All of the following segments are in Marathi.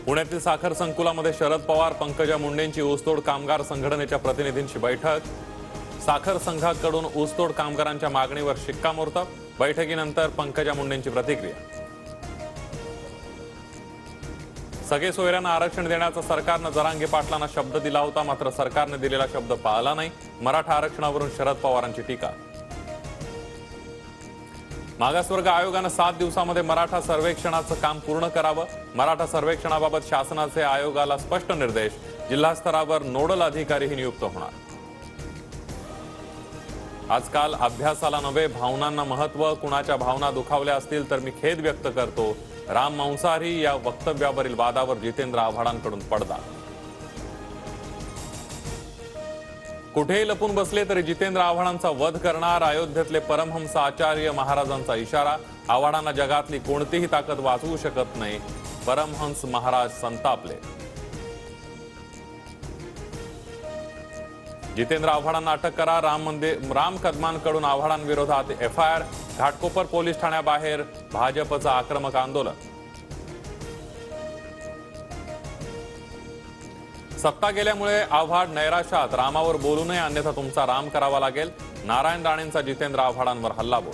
पुण्यातील साखर संकुलामध्ये शरद पवार पंकजा मुंडेंची ऊसतोड कामगार संघटनेच्या प्रतिनिधींची बैठक। साखर संघाकडून ऊसतोड कामगारांच्या मागणीवर शिक्कामोर्तब। बैठकीनंतर पंकजा मुंडेंची प्रतिक्रिया। सगळे सोयऱ्यांना आरक्षण देण्याचा सरकारने जरांगे पाटलांना शब्द दिला होता, मात्र सरकारने दिलेला शब्द पाळला नाही। मराठा आरक्षणावरून शरद पवारांची टीका। मागासवर्ग आयोगाने 7 दिवसांमध्ये मराठा सर्वेक्षणाचं काम पूर्ण करावं। मराठा सर्वेक्षणाबाबत शासनाचे आयोगाला स्पष्ट निर्देश। जिल्हा स्तरावर नोडल अधिकारीही नियुक्त होणार। आजकाल अभ्यासाला नव्हे भावनांना महत्व। कुणाच्या भावना दुखावल्या असतील तर मी खेद व्यक्त करतो। राम मांसाहारी या वक्तव्यावरील वादावर जितेंद्र आव्हाडांकडून पडदा। कुठेही लपून बसले तरी जितेंद्र आव्हाडांचा वध करणार। अयोध्येतले परमहंस आचार्य महाराजांचा इशारा। आव्हाडांना जगातली कोणतीही ताकद वाचवू शकत नाही। परमहंस महाराज संतापले। जितेंद्र आव्हाडांना अटक करा। राम कदमांकडून आव्हाडांविरोधात एफआयआर। घाटकोपर पोलीस ठाण्याबाहेर भाजपचं आक्रमक आंदोलन। सत्ता गेल्यामुळे आव्हाड नैराश्यात। रामावर बोलू नये अन्यथा तुमचा राम करावा लागेल। नारायण राणेंचा जितेंद्र आव्हाडांवर हल्लाबोल।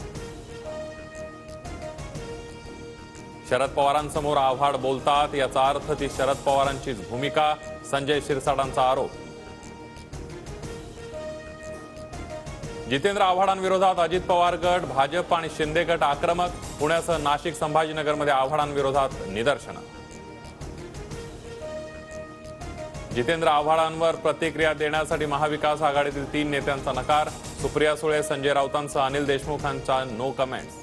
शरद पवारांसमोर आव्हाड बोलतात याचा अर्थ ती शरद पवारांचीच भूमिका। संजय शिरसाटांचा आरोप। जितेंद्र आव्हाडांविरोधात अजित पवार गट, भाजप आणि शिंदे गट आक्रमक। पुण्यासह नाशिक संभाजीनगरमध्ये आव्हाडांविरोधात निदर्शनं। जितेंद्र आव्हाडांवर प्रतिक्रिया देण्यासाठी महाविकास आघाडीतील 3 नेत्यांचा नकार। सुप्रिया सुळे, संजय राऊतांसह अनिल देशमुखांचा नो कमेंट्स।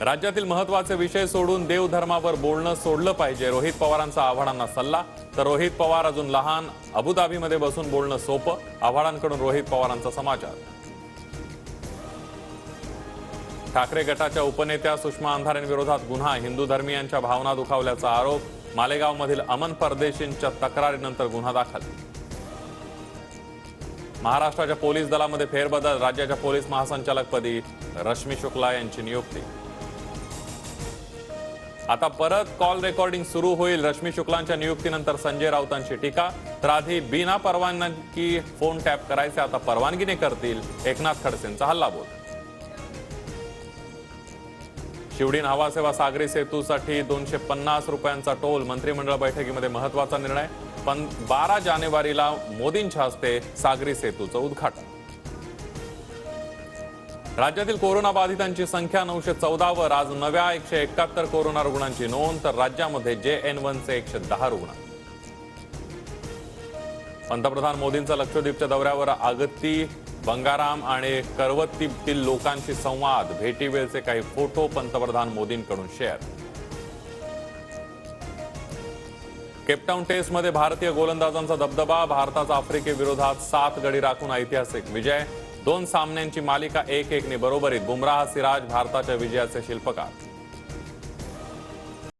राज्यातील महत्त्वाचे विषय सोडून देवधर्मावर बोलणं सोडलं पाहिजे। रोहित पवारांचा आव्हाडांना सल्ला। तर रोहित पवार अजून लहान, अबुधाबीमध्ये बसून बोलणं सोपं। आव्हाडांकडून रोहित पवारांचा समाचार। ठाकरे गटाच्या उपनेत्या सुषमा अंधारेंविरोधात गुन्हा। हिंदू धर्मीयांच्या भावना दुखावल्याचा आरोप। मालेगावमधील अमन परदेशींच्या तक्रारीनंतर गुन्हा दाखल। महाराष्ट्राच्या पोलीस दलामध्ये फेरबदल। राज्याच्या पोलीस महासंचालकपदी रश्मी शुक्ला यांची नियुक्ती। आता परत कॉल रेकॉर्डिंग सुरू होईल। रश्मी शुक्लांच्या नियुक्तीनंतर संजय राऊतांची टीका। तर आधी बिना परवानगी फोन टॅप करायचे, आता परवानगीने करतील। एकनाथ खडसेंचा हल्लाबोल। शिवडी न्हावासेवा सागरी सेतूसाठी 250 रुपयांचा टोल। मंत्रिमंडळ बैठकीमध्ये महत्त्वाचा निर्णय। 12 जानेवारीला मोदींच्या हस्ते सागरी सेतूचं उद्घाटन। राज्यातील कोरोना बाधितांची संख्या 914 वर। आज नव्या 171 कोरोना रुग्णांची नोंद। तर राज्यामध्ये JN1चे 110 रुग्ण। पंतप्रधान मोदींचा लक्षद्वीपच्या दौऱ्यावर आगती। बंगाराम आणि करवत्तीतील लोकांशी संवाद। भेटीवेळचे काही फोटो पंतप्रधान मोदींकडून शेअर। केपटाऊन टेस्टमध्ये भारतीय गोलंदाजांचा दबदबा। भारताचा आफ्रिकेविरोधात 7 गडी राखून ऐतिहासिक विजय। 2 सामन्यांची मालिका 1-1 ने बरोबरीत। बुमराह, सिराज भारताच्या विजयाचे शिल्पकार।